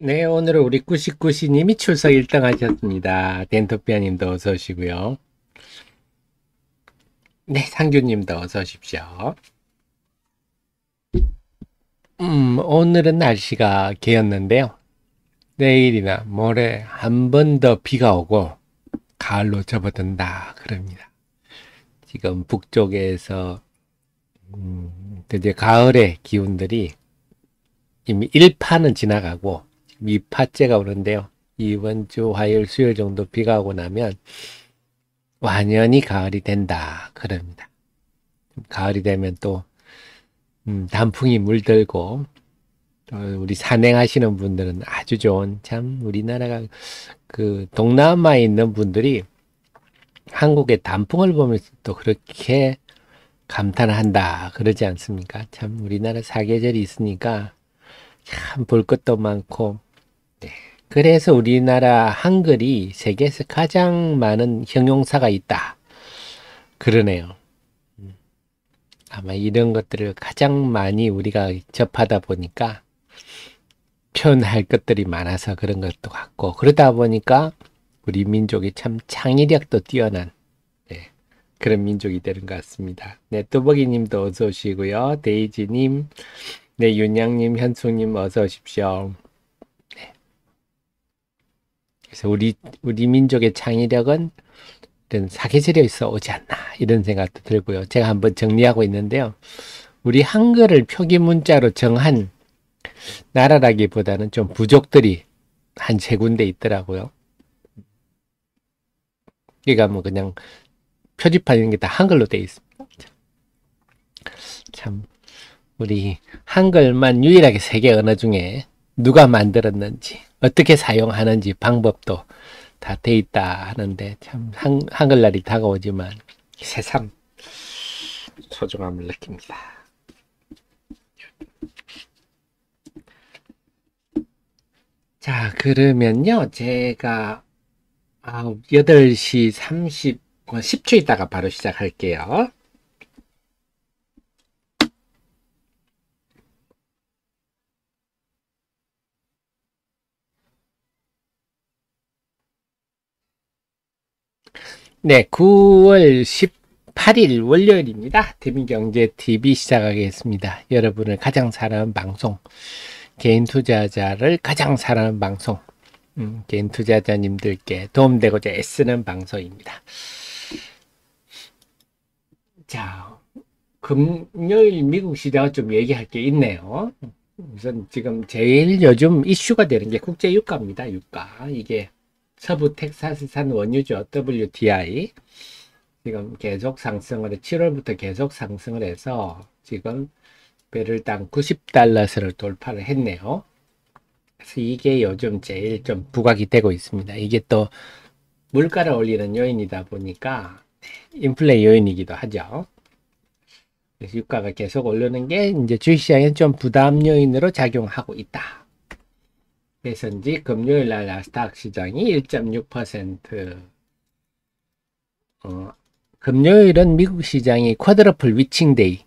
네, 오늘은 우리 꾸시꾸시님이 출석 1등 하셨습니다. 덴토피아님도 어서 오시고요. 네, 상규님도 어서 오십시오. 오늘은 날씨가 개었는데요. 내일이나 모레 한 번 더 비가 오고 가을로 접어든다 그럽니다. 지금 북쪽에서 이제 가을의 기운들이 이미 1파는 지나가고 2파째가 오는데요. 이번 주 화요일 수요일 정도 비가 오고 나면 완연히 가을이 된다 그럽니다. 가을이 되면 또 단풍이 물들고 또 우리 산행하시는 분들은 아주 좋은, 참 우리나라가 그 동남아에 있는 분들이 한국의 단풍을 보면서 또 그렇게 감탄한다 그러지 않습니까? 참 우리나라 사계절이 있으니까 참 볼 것도 많고. 네. 그래서 우리나라 한글이 세계에서 가장 많은 형용사가 있다 그러네요. 아마 이런 것들을 가장 많이 우리가 접하다 보니까 표현할 것들이 많아서 그런 것도 같고, 그러다 보니까 우리 민족이 참 창의력도 뛰어난, 네, 그런 민족이 되는 것 같습니다. 네, 뚜벅이님도 어서 오시고요. 데이지님, 네, 윤양님, 현숙님 어서 오십시오. 네. 그래서 우리 민족의 창의력은 이런 사계절에서 오지 않나 이런 생각도 들고요. 제가 한번 정리하고 있는데요. 우리 한글을 표기 문자로 정한 나라라기보다는 좀 부족들이 한 세 군데 있더라고요. 그러니까 뭐 그냥 표지판 이런 게 다 한글로 돼 있습니다. 참 우리 한글만 유일하게 세계 언어 중에 누가 만들었는지 어떻게 사용하는지 방법도 다 돼 있다 하는데, 참 한글날이 다가오지만 새삼 소중함을 느낍니다. 자, 그러면요 제가 8시 10초 있다가 바로 시작할게요. 네, 9월 18일 월요일입니다. 대민경제TV 시작하겠습니다. 여러분을 가장 사랑하는 방송, 개인 투자자를 가장 사랑하는 방송, 개인 투자자님들께 도움되고자 애쓰는 방송입니다. 자, 금요일 미국 시장은 좀 얘기할 게 있네요. 우선 지금 제일 요즘 이슈가 되는 게 국제 유가입니다. 유가. 이게 서부 텍사스산 원유죠. WTI. 지금 계속 상승을 해, 7월부터 계속 상승을 해서 지금 배럴당 90달러선을 돌파를 했네요. 그래서 이게 요즘 제일 좀 부각이 되고 있습니다. 이게 또 물가를 올리는 요인이다 보니까 인플레 요인이기도 하죠. 그래서 유가가 계속 오르는 게 이제 주식시장에 좀 부담 요인으로 작용하고 있다. 그래서인지 금요일 날 나스닥 시장이 1.6%, 금요일은 미국 시장이 쿼드러플 위칭데이,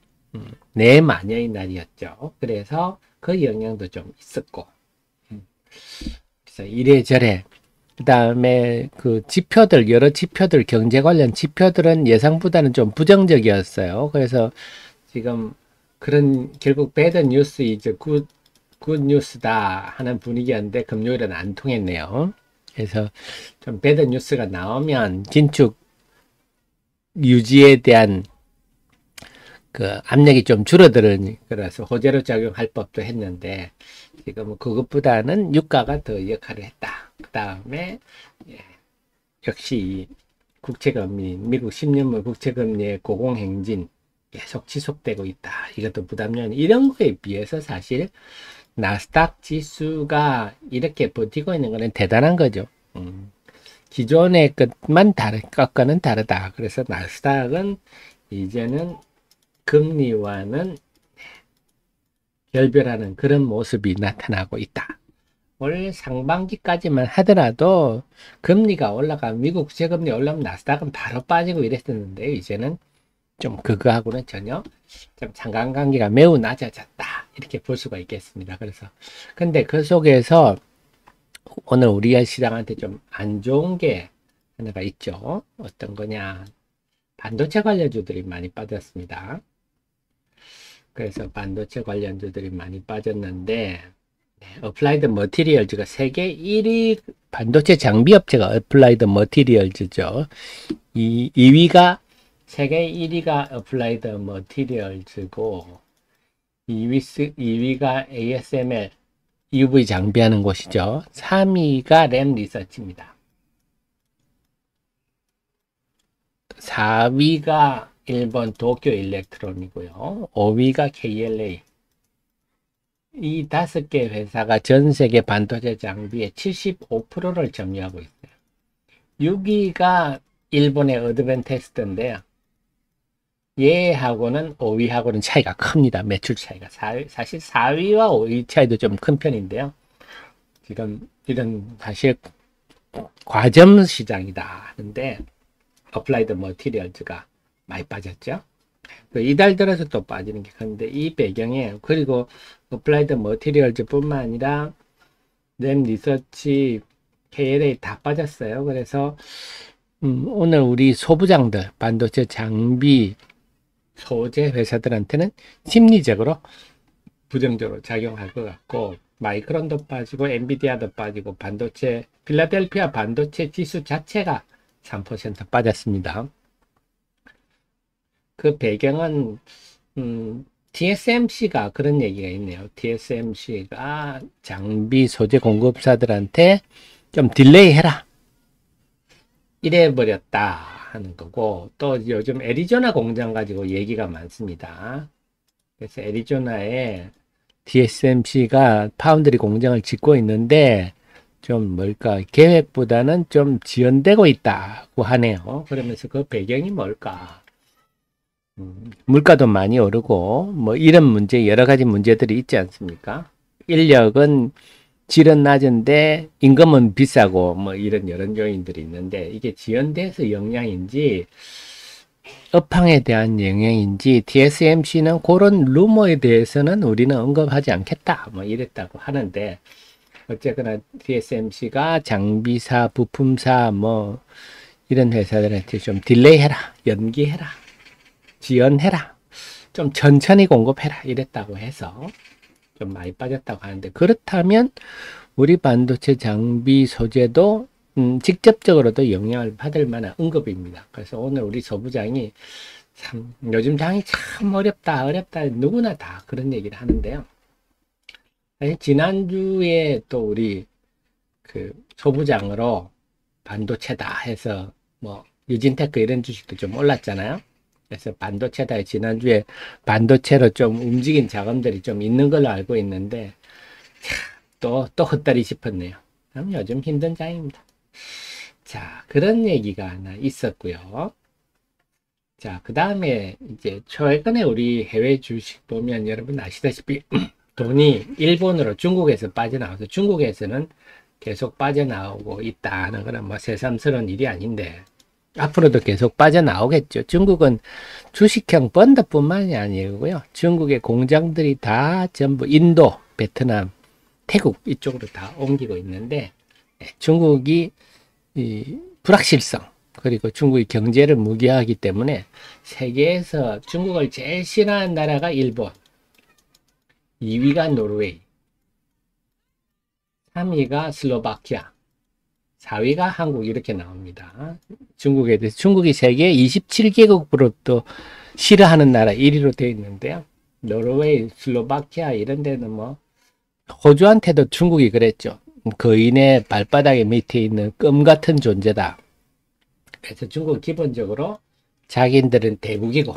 내마녀의 날이었죠. 그래서 그 영향도 좀 있었고, 그래서 이래저래, 그 다음에 그 지표들, 여러 지표들, 경제 관련 지표들은 예상보다는 좀 부정적이었어요. 그래서 지금 그런 결국 배드 뉴스 이제 굿 뉴스다 하는 분위기였는데 금요일은 안 통했네요. 그래서 좀 배드 뉴스가 나오면 긴축 유지에 대한 그 압력이 좀 줄어드는 거라서 호재로 작용할 법도 했는데, 지금 그것보다는 유가가 더 역할을 했다. 그 다음에 역시 국채금리, 미국 10년물 국채금리의 고공행진 계속 지속되고 있다. 이것도 부담요인. 이런 거에 비해서 사실 나스닥 지수가 이렇게 버티고 있는 거는 대단한 거죠. 기존의 것만 것과는 다르다. 그래서 나스닥은 이제는 금리와는 결별하는 그런 모습이 나타나고 있다. 올 상반기까지만 하더라도 금리가 올라가 미국 국채금리 올라오면 나스닥은 바로 빠지고 이랬었는데, 이제는 좀 그거하고는 전혀 좀 상관관계가 매우 낮아졌다 이렇게 볼 수가 있겠습니다. 그래서 근데 그 속에서 오늘 우리 시장한테 좀 안 좋은 게 하나가 있죠. 어떤 거냐. 반도체 관련주들이 많이 빠졌습니다. 그래서 반도체 관련주들이 많이 빠졌는데, 어플라이드 머티리얼즈가 세계 1위 반도체 장비 업체가 어플라이드 머티리얼즈죠. 2위가 세계 1위가 어플라이드 머티리얼즈고 2위가 ASML UV 장비하는 곳이죠. 3위가 램 리서치입니다. 4위가 일본 도쿄 일렉트론이고요. 5위가 KLA. 이 5개 회사가 전 세계 반도체 장비의 75%를 점유하고 있어요. 6위가 일본의 어드밴테스트인데요. 얘하고는 5위하고는 차이가 큽니다. 매출 차이가. 사실 4위와 5위 차이도 좀 큰 편인데요. 지금 이런 사실 과점 시장이다 하는데 어플라이드 머티리얼즈가 많이 빠졌죠. 이달 들어서 또 빠지는 게 큰데 이 배경에 그리고 어플라이드 머티리얼즈 뿐만 아니라 램 리서치 KLA 다 빠졌어요. 그래서 오늘 우리 소부장들 반도체 장비 소재 회사들한테는 심리적으로 부정적으로 작용할 것 같고 마이크론도 빠지고 엔비디아도 빠지고 반도체 필라델피아 반도체 지수 자체가 3% 빠졌습니다. 그 배경은 TSMC가 그런 얘기가 있네요. TSMC가 장비 소재 공급사들한테 좀 딜레이 해라 이래 버렸다 하는 거고, 또 요즘 애리조나 공장 가지고 얘기가 많습니다. 그래서 애리조나에 TSMC가 파운드리 공장을 짓고 있는데 좀 뭘까 계획보다는 좀 지연되고 있다고 하네요. 그러면서 그 배경이 뭘까? 물가도 많이 오르고 뭐 이런 문제 여러 가지 문제들이 있지 않습니까? 인력은 질은 낮은데 임금은 비싸고 뭐 이런 여러 요인들이 있는데 이게 지연돼서 영향인지 업황에 대한 영향인지 TSMC는 그런 루머에 대해서는 우리는 언급하지 않겠다 뭐 이랬다고 하는데, 어쨌거나 TSMC가 장비사 부품사 뭐 이런 회사들한테 좀 딜레이 해라, 연기해라, 지연해라, 좀 천천히 공급해라 이랬다고 해서 좀 많이 빠졌다고 하는데, 그렇다면 우리 반도체 장비 소재도 직접적으로도 영향을 받을 만한 언급입니다. 그래서 오늘 우리 소부장이 참 요즘 장이 참 어렵다 누구나 다 그런 얘기를 하는데요. 지난주에 또 우리 그 소부장으로 반도체다 해서 뭐 유진테크 이런 주식도 좀 올랐잖아요. 그래서 반도체다 지난주에 반도체로 좀 움직인 자금들이 좀 있는 걸로 알고 있는데 또 헛다리 싶었네요. 요즘 힘든 장입니다. 자, 그런 얘기가 하나 있었고요. 자, 그 다음에 이제 최근에 우리 해외 주식 보면 여러분 아시다시피 돈이 일본으로 중국에서 빠져나와서 중국에서는 계속 빠져나오고 있다는 거는 뭐 새삼스러운 일이 아닌데 앞으로도 계속 빠져나오겠죠. 중국은 주식형 펀드뿐만이 아니고요. 중국의 공장들이 다 전부 인도, 베트남, 태국 이쪽으로 다 옮기고 있는데 중국이 이 불확실성 그리고 중국의 경제를 무기화하기 때문에 세계에서 중국을 제일 싫어하는 나라가 일본, 2위가 노르웨이, 3위가 슬로바키아, 4위가 한국 이렇게 나옵니다. 중국에 대해서 중국이 세계 27개국으로부터 싫어하는 나라 1위로 되어 있는데요. 노르웨이, 슬로바키아 이런 데는 뭐 호주한테도 중국이 그랬죠. 거인의 발바닥에 밑에 있는 껌 같은 존재다. 그래서 중국은 기본적으로 자기들은 대국이고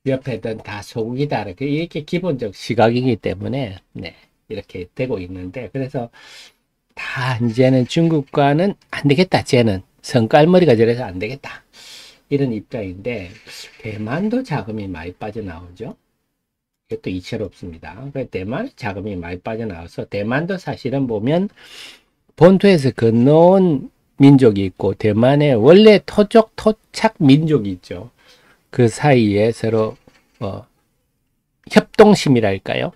옆에는 다 소국이다. 이렇게 기본적 시각이기 때문에 네, 이렇게 되고 있는데, 그래서 다 이제는 중국과는 안 되겠다. 쟤는 성깔머리가 저래서 안 되겠다. 이런 입장인데 대만도 자금이 많이 빠져나오죠. 이것도 이채롭습니다. 대만 자금이 많이 빠져나와서 대만도 사실은 보면 본토에서 건너온 민족이 있고 대만에 원래 토족 토착 민족이 있죠. 그 사이에 서로 협동심이랄까요?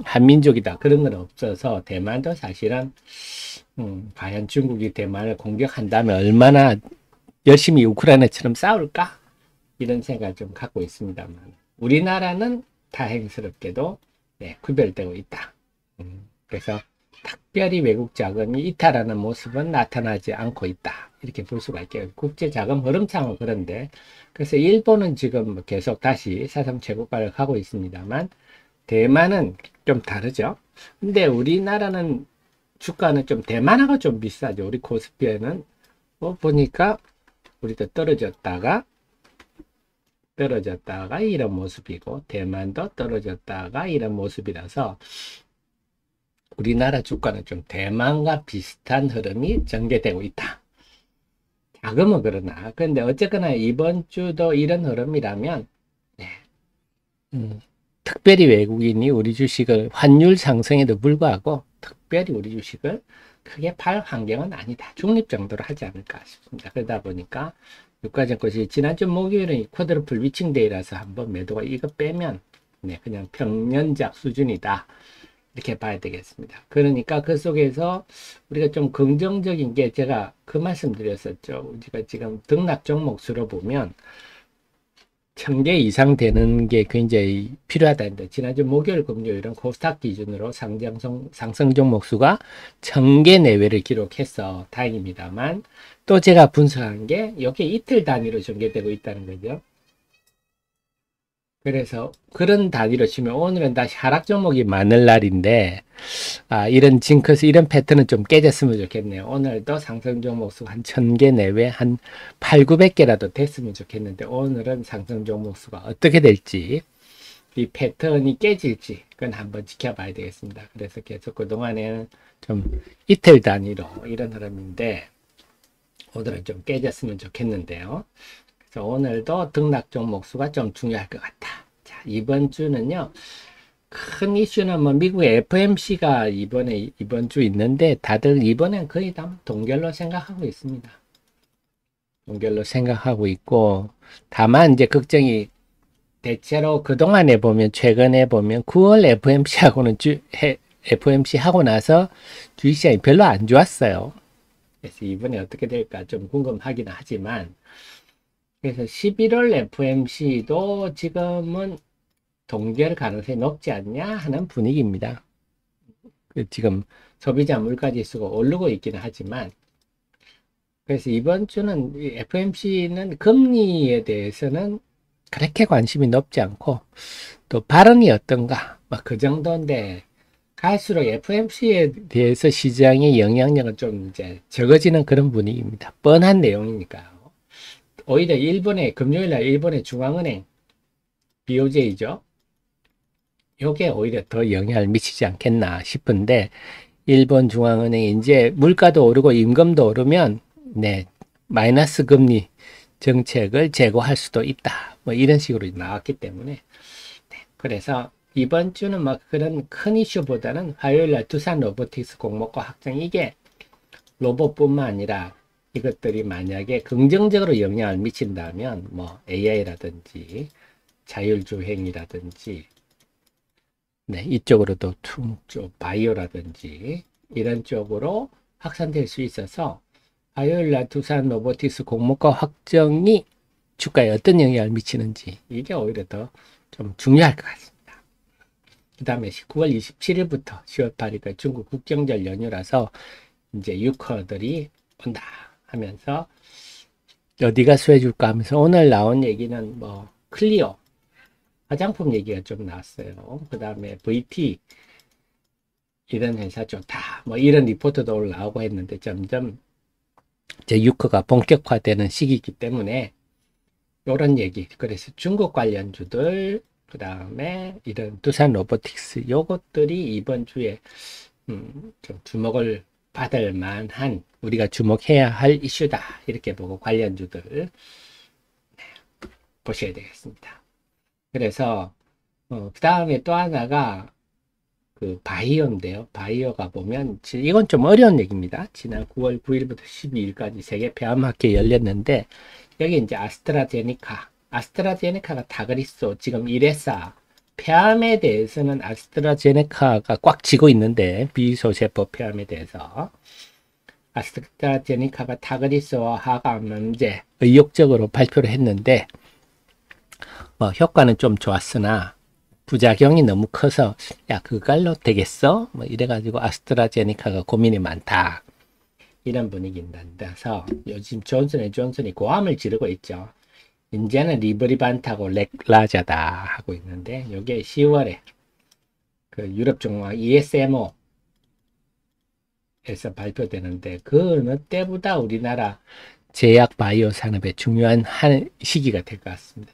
한민족이다 그런 건 없어서 대만도 사실은 과연 중국이 대만을 공격한다면 얼마나 열심히 우크라이나처럼 싸울까? 이런 생각을 좀 갖고 있습니다만 우리나라는 다행스럽게도 네, 구별되고 있다. 그래서 특별히 외국 자금이 이탈하는 모습은 나타나지 않고 있다. 이렇게 볼 수가 있겠죠. 국제 자금 흐름상은 그런데 그래서 일본은 지금 계속 다시 사상 최고가를 가고 있습니다만 대만은 좀 다르죠. 근데 우리나라는 주가는 좀 대만하고 좀 비싸죠. 우리 코스피에는 보니까 우리도 떨어졌다가 이런 모습이고 대만도 떨어졌다가 이런 모습이라서 우리나라 주가는 좀 대만과 비슷한 흐름이 전개되고 있다. 자금은 그러나 근데 어쨌거나 이번 주도 이런 흐름이라면 네. 특별히 외국인이 우리 주식을 환율 상승에도 불구하고 특별히 우리 주식을 크게 팔 환경은 아니다. 중립 정도로 하지 않을까 싶습니다. 그러다 보니까 유가증권이 지난주 목요일은 쿼드루플 위칭데이라서 한번 매도가 이거 빼면 네, 그냥 평년작 수준이다. 이렇게 봐야 되겠습니다. 그러니까 그 속에서 우리가 좀 긍정적인 게 제가 그 말씀 드렸었죠. 우리가 지금 등락 종목 수로 보면 1000개 이상 되는 게 굉장히 필요하다는데 지난주 목요일 금요일은 코스닥 기준으로 상승 종목 수가 1000개 내외를 기록해서 다행입니다만 또 제가 분석한 게 여기 이틀 단위로 전개되고 있다는 거죠. 그래서 그런 단위로 치면 오늘은 다시 하락 종목이 많을 날인데 이런 징크스 이런 패턴은 좀 깨졌으면 좋겠네요. 오늘도 상승 종목 수 한 1000개 내외 한 8, 900개라도 됐으면 좋겠는데 오늘은 상승 종목 수가 어떻게 될지 이 패턴이 깨질지 그건 한번 지켜봐야 되겠습니다. 그래서 계속 그동안에는 좀 이틀 단위로 이런 흐름인데 오늘은 좀 깨졌으면 좋겠는데요. 그래서 오늘도 등락 종목 수가 좀 중요할 것 같다. 자, 이번 주는요. 큰 이슈는 뭐 미국의 FMC가 이번 주 있는데 다들 이번엔 거의 다 동결로 생각하고 있습니다. 동결로 생각하고 있고 다만 이제 걱정이 대체로 그동안에 보면 최근에 보면 9월 FMC하고는 FMC 하고 나서 주식시장이 별로 안 좋았어요. 그래서 이번에 어떻게 될까 좀 궁금하긴 하지만 그래서 11월 FMC도 지금은 동결 가능성이 높지 않냐 하는 분위기입니다. 지금 소비자 물가지수가 오르고 있기는 하지만 그래서 이번 주는 FMC는 금리에 대해서는 그렇게 관심이 높지 않고 또 발언이 어떤가 그 정도인데 갈수록 FMC에 대해서 시장의 영향력은 좀 이제 적어지는 그런 분위기입니다. 뻔한 내용이니까요. 오히려 금요일날 일본의 중앙은행 BOJ죠. 요게 오히려 더 영향을 미치지 않겠나 싶은데 일본 중앙은행이 이제 물가도 오르고 임금도 오르면 네, 마이너스 금리 정책을 재고할 수도 있다. 뭐 이런 식으로 나왔기 때문에 네, 그래서 이번 주는 뭐 그런 큰 이슈보다는 화요일날 두산 로보틱스 공모가 확정 이게 로봇뿐만 아니라 이것들이 만약에 긍정적으로 영향을 미친다면 뭐 AI라든지 자율주행이라든지 네, 이쪽으로도 쪽 바이오라든지 이런 쪽으로 확산될 수 있어서 화요일날 두산 로보틱스 공모가 확정이 주가에 어떤 영향을 미치는지 이게 오히려 더 좀 중요할 것 같습니다. 그 다음에 9월 27일부터 10월 8일까지 중국 국경절 연휴라서 이제 유커들이 온다 하면서 어디가 수혜줄까 하면서 오늘 나온 얘기는 뭐 클리오 화장품 얘기가 좀 나왔어요. 그 다음에 VT 이런 회사 좋다 뭐 이런 리포트도 올라오고 했는데 점점 이제 유커가 본격화되는 시기이기 때문에 이런 얘기 그래서 중국 관련주들 그 다음에 이런 두산 로보틱스 요것들이 이번 주에 좀 주목을 받을 만한 우리가 주목해야 할 이슈다 이렇게 보고 관련주들 보셔야 되겠습니다. 그래서 그 다음에 또 하나가 그 바이오인데요. 바이오가 보면 이건 좀 어려운 얘기입니다. 지난 9월 9일부터 12일까지 세계 폐암학회 열렸는데 여기 이제 아스트라제네카가 다그리소 지금 1회사 폐암에 대해서는 아스트라제네카가 꽉 쥐고 있는데, 비소세포 폐암에 대해서 아스트라제네카가 타그리스와 하감암제 의욕적으로 발표를 했는데 뭐 효과는 좀 좋았으나 부작용이 너무 커서 야 그걸로 되겠어? 뭐 이래가지고 아스트라제네카가 고민이 많다. 이런 분위기인데서 요즘 존슨앤존슨이 고함을 지르고 있죠. 이제는 리브리반트하고 렉라자다 하고 있는데 이게 10월에 그 유럽 종목 ESMO 에서 발표되는데 그 어느 때보다 우리나라 제약 바이오 산업의 중요한 한 시기가 될 것 같습니다.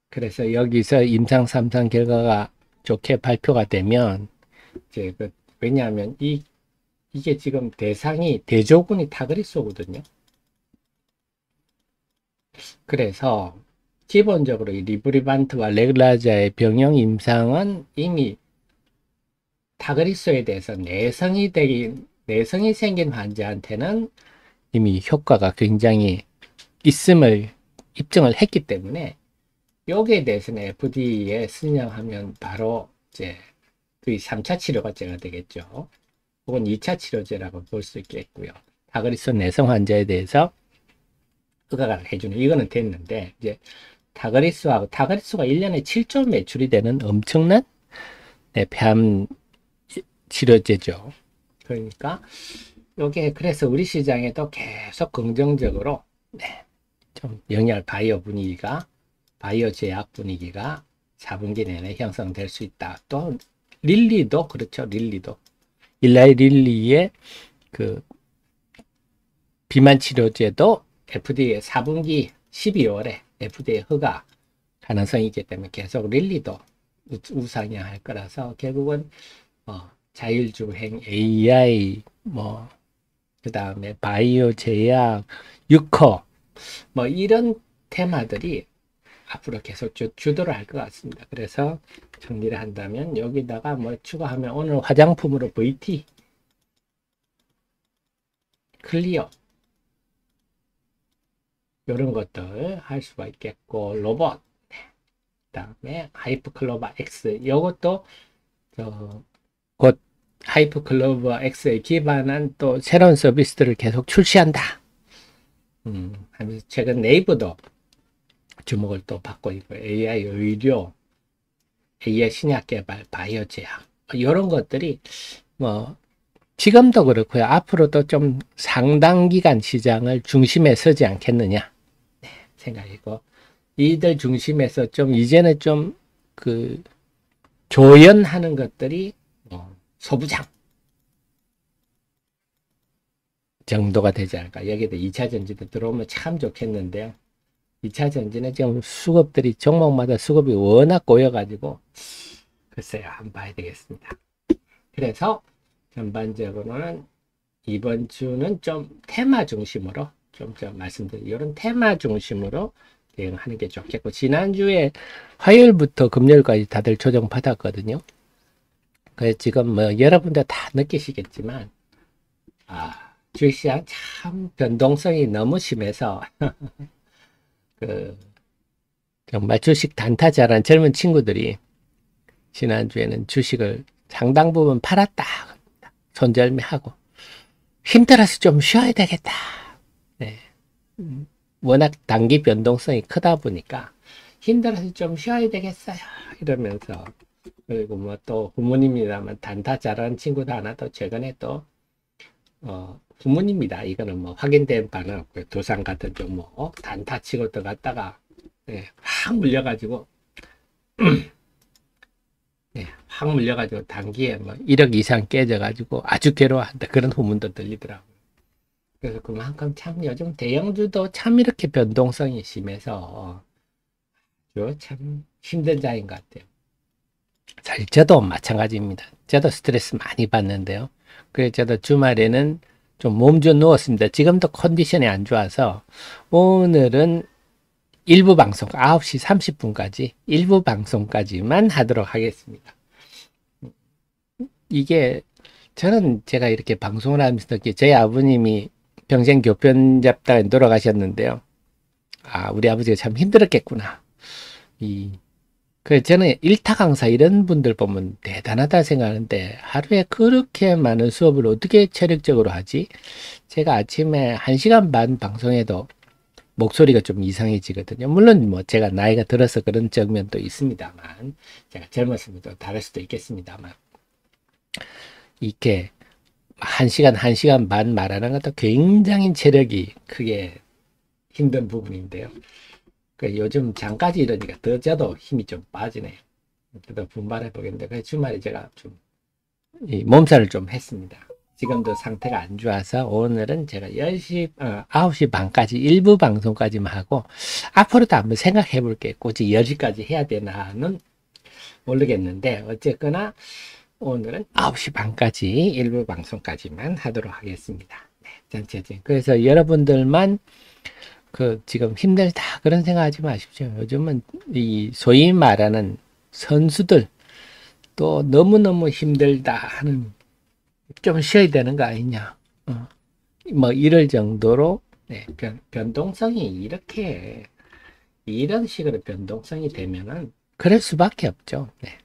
그래서 여기서 임상 3상 결과가 좋게 발표가 되면 이제 왜냐하면 이게 지금 대상이 대조군이 타그리소거든요. 그래서 기본적으로 이 리브리반트와 렉라자의 병용 임상은 이미 타그리소에 대해서 내성이 생긴 환자한테는 이미 효과가 굉장히 있음을 입증을 했기 때문에 여기에 대해서는 FDA에 신청하면 바로 이제 그 3차 치료제가 되겠죠. 혹은 2차 치료제라고 볼 수 있겠고요. 타그리소 내성 환자에 대해서 허가를 해주는 이거는 됐는데 이제 타그리소가 1년에 7조 매출이 되는 엄청난 폐암 치료제죠. 그러니까 요게 그래서 우리 시장에도 계속 긍정적으로 좀 영리할 바이오 제약 분위기가 4분기 내내 형성될 수 있다. 또 릴리도 그렇죠. 일라이 릴리의 그 비만 치료제도 FDA 4분기 12월에 FDA 허가 가능성이 있기 때문에 계속 릴리도 우상향할 거라서 결국은 자율주행, AI, 그 다음에 바이오 제약, 유커, 이런 테마들이 앞으로 계속 주도를 할 것 같습니다. 그래서 정리를 한다면 여기다가 추가하면 오늘 화장품으로 VT, 클리어, 이런 것들 할 수가 있겠고, 로봇, 그 다음에 하이프클로버 X, 이것도 곧 하이프클로버 X에 기반한 또 새로운 서비스들을 계속 출시한다. 하면서 최근 네이버도 주목을 또 받고 있고 AI 의료, AI 신약 개발, 바이오 제약 이런 것들이 지금도 그렇고요. 앞으로도 좀 상당 기간 시장을 중심에 서지 않겠느냐 생각이고 이들 중심에서 좀 이제는 좀 그 조연하는 것들이 소부장 정도가 되지 않을까. 여기도 2차 전지도 들어오면 참 좋겠는데요. 2차 전지는 지금 수급들이 종목마다 수급이 워낙 꼬여가지고 글쎄요 한번 봐야 되겠습니다. 그래서 전반적으로는 이번 주는 좀 테마 중심으로 좀 말씀드린 이런 테마 중심으로 대응하는 게 좋겠고 지난주에 화요일부터 금요일까지 다들 조정 받았거든요. 그래서 지금 여러분들 다 느끼시겠지만 주식시장 참 변동성이 너무 심해서 정말 주식 단타 잘한 젊은 친구들이 지난주에는 주식을 상당 부분 팔았다. 손절매하고 힘들어서 좀 쉬어야 되겠다. 네. 워낙 단기 변동성이 크다 보니까 힘들어서 좀 쉬어야 되겠어요. 이러면서 그리고 또 부모님이라면 단타 잘하는 친구도 하나 또 최근에 또 부모님입니다. 이거는 확인된 바는 없고요. 도산 같은 종목 단타 치고 들어갔다가 확 물려가지고 확 물려가지고 단기에 1억 이상 깨져가지고 아주 괴로워한다. 그런 후문도 들리더라고요. 그래서 그만큼 참 요즘 대형주도 참 이렇게 변동성이 심해서 참 힘든 자인 것 같아요. 사실 저도 마찬가지입니다. 저도 스트레스 많이 받는데요. 그래서 저도 주말에는 좀 몸 좀 누웠습니다. 지금도 컨디션이 안 좋아서 오늘은 일부 방송 9시 30분까지 일부 방송까지만 하도록 하겠습니다. 이게 저는 제가 이렇게 방송을 하면서 저희 아버님이 평생 교편 잡다가 돌아가셨는데요. 우리 아버지가 참 힘들었겠구나. 이 그 저는 일타 강사 이런 분들 보면 대단하다 생각하는데 하루에 그렇게 많은 수업을 어떻게 체력적으로 하지? 제가 아침에 1시간 반 방송해도 목소리가 좀 이상해지거든요. 물론 뭐 제가 나이가 들어서 그런 측면도 있습니다만, 제가 젊었으면 또 다를 수도 있겠습니다만, 이렇게 1시간 반 말하는 것도 굉장히 체력이 크게 힘든 부분인데요. 요즘 장까지 이러니까 더 저도 힘이 좀 빠지네요. 더 분발해 보겠는데, 그래서 주말에 제가 좀 몸살을 좀 했습니다. 지금도 상태가 안 좋아서 오늘은 제가 9시 반까지 일부 방송까지만 하고, 앞으로도 한번 생각해 볼게요. 굳이 10시까지 해야 되나는 모르겠는데, 어쨌거나 오늘은 9시 반까지 일부 방송까지만 하도록 하겠습니다. 네, 전체적인. 그래서 여러분들만 지금 힘들다 그런 생각하지 마십시오. 요즘은 이 소위 말하는 선수들 또 너무너무 힘들다 하는, 좀 쉬어야 되는 거 아니냐, 뭐 이럴 정도로, 네, 변동성이 이런 식으로 변동성이 되면은 그럴 수밖에 없죠. 네.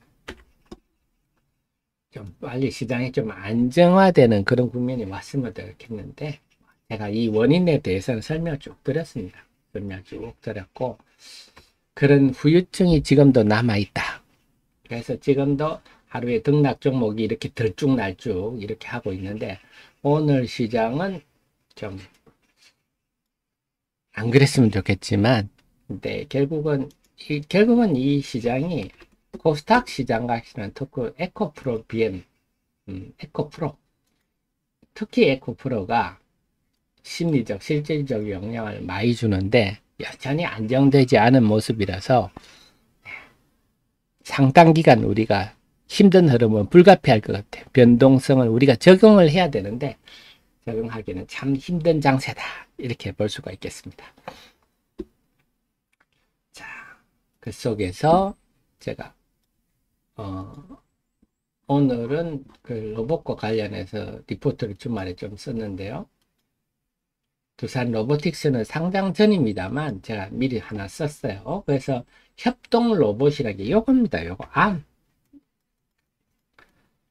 좀 빨리 시장이 좀 안정화되는 그런 국면이 왔으면 좋겠는데, 제가 이 원인에 대해서는 설명 쭉 드렸습니다. 설명 쭉 드렸고, 그런 후유증이 지금도 남아있다. 그래서 지금도 하루에 등락 종목이 이렇게 들쭉날쭉 이렇게 하고 있는데, 오늘 시장은 좀 안 그랬으면 좋겠지만, 근데 결국은 이 시장이 코스닥 시장 같은 특히 에코프로 BM, 에코프로, 특히 에코프로가 심리적, 실질적 영향을 많이 주는데 여전히 안정되지 않은 모습이라서 상당 기간 우리가 힘든 흐름은 불가피할 것 같아요. 변동성을 우리가 적응을 해야 되는데 적응하기는 참 힘든 장세다, 이렇게 볼 수가 있겠습니다. 자, 그 속에서 제가 오늘은 그 로봇과 관련해서 리포트를 주말에 좀 썼는데요. 두산 로보틱스는 상장 전입니다만 제가 미리 하나 썼어요. 그래서 협동 로봇이라는 게 요겁니다. 요거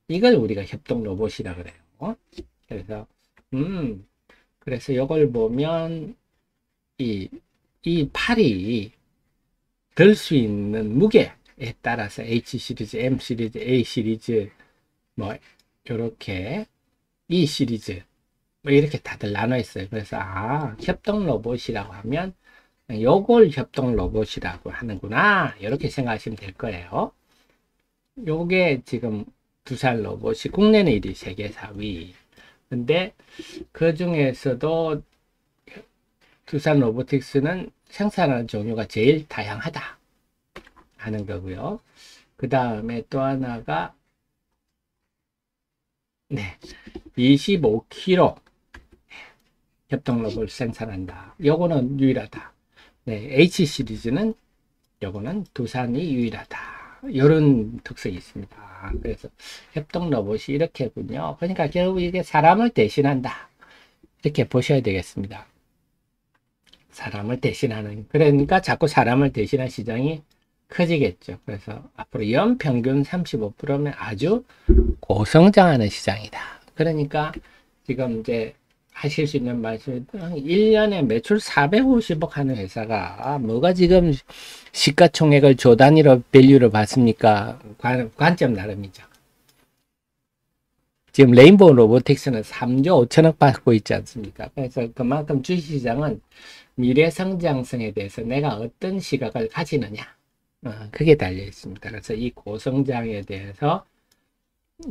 이걸 우리가 협동 로봇이라 그래요. 그래서 그래서 요걸 보면 이 팔이 들 수 있는 무게에 따라서 H 시리즈, M 시리즈, A 시리즈, 뭐 요렇게 E 시리즈 뭐 이렇게 다들 나눠 있어요. 그래서 협동 로봇이라고 하면 요걸 협동 로봇이라고 하는구나, 이렇게 생각하시면 될 거예요. 요게 지금 두산 로봇이 국내는 1위, 세계 4위. 근데 그 중에서도 두산 로보틱스는 생산하는 종류가 제일 다양하다 하는 거고요. 그 다음에 또 하나가 25kg 협동 로봇을 생산한다. 요거는 유일하다. H 시리즈는 요거는 두산이 유일하다. 이런 특성이 있습니다. 그래서 협동 로봇이 이렇게군요. 그러니까 결국 이게 사람을 대신한다, 이렇게 보셔야 되겠습니다. 사람을 대신하는, 그러니까 자꾸 사람을 대신한 시장이 커지겠죠. 그래서 앞으로 연평균 35%면 아주 고성장하는 시장이다. 그러니까 지금 이제 하실 수 있는 말씀은 1년에 매출 450억 하는 회사가 뭐가 지금 시가총액을 조 단위로 밸류를 받습니까? 관점 나름이죠. 지금 레인보우 로보틱스는 3조 5천억 받고 있지 않습니까? 그래서 그만큼 주식시장은 미래 성장성에 대해서 내가 어떤 시각을 가지느냐, 그게 달려 있습니다. 그래서 이 고성장에 대해서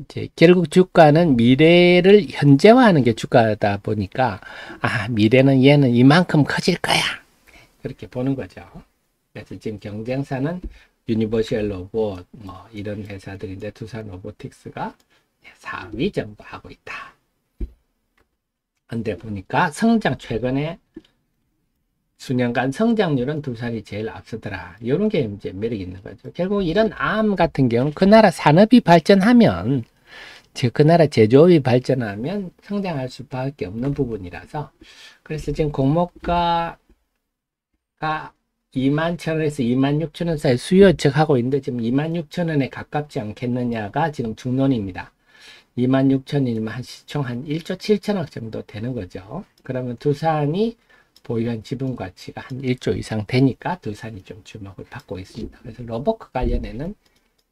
이제 결국 주가는 미래를 현재화하는 게 주가다 보니까 미래는 얘는 이만큼 커질 거야, 그렇게 보는 거죠. 그래서 지금 경쟁사는 유니버셜 로봇 뭐 이런 회사들인데 두산 로보틱스가 4위 정도 하고 있다. 근데 보니까 최근에 수년간 성장률은 두산이 제일 앞서더라. 이런 게 이제 매력이 있는 거죠. 결국 이런 암 같은 경우는 그 나라 산업이 발전하면, 즉 그 나라 제조업이 발전하면 성장할 수밖에 없는 부분이라서, 그래서 지금 공모가가 21,000원에서 26,000원 사이 수요 예측하고 있는데 지금 26,000원에 가깝지 않겠느냐가 지금 중론입니다. 26,000원이면 한 시총 한 1조 7천억 정도 되는 거죠. 그러면 두산이 보유한 지분 가치가 한 1조 이상 되니까 두산이 좀 주목을 받고 있습니다. 그래서 로보크 관련해는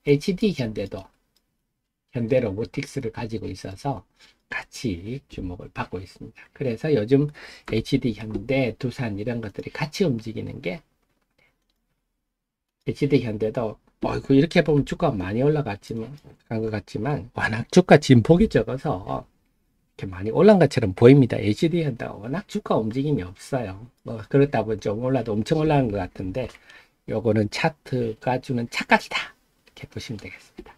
HD 현대로보틱스를 가지고 있어서 같이 주목을 받고 있습니다. 그래서 요즘 HD 현대, 두산 이런 것들이 같이 움직이는 게 HD 현대도 이렇게 보면 주가가 많이 올라갔지만 간 것 같지만 워낙 주가 진폭이 적어서 이렇게 많이 올라간 것처럼 보입니다. HD 현대가 워낙 주가 움직임이 없어요. 뭐 그렇다 보니 좀 올라도 엄청 올라간 것 같은데 요거는 차트가 주는 착각이다 이렇게 보시면 되겠습니다.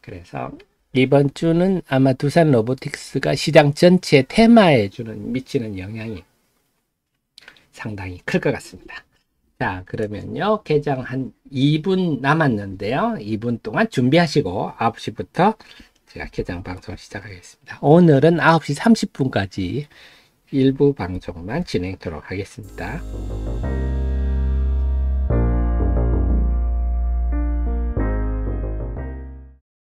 그래서 이번 주는 아마 두산 로보틱스가 시장 전체 테마에 미치는 영향이 상당히 클 것 같습니다. 자, 그러면요. 개장 한 2분 남았는데요. 2분 동안 준비하시고 9시부터 제가 개장 방송 시작하겠습니다. 오늘은 9시 30분까지 일부 방송만 진행하도록 하겠습니다.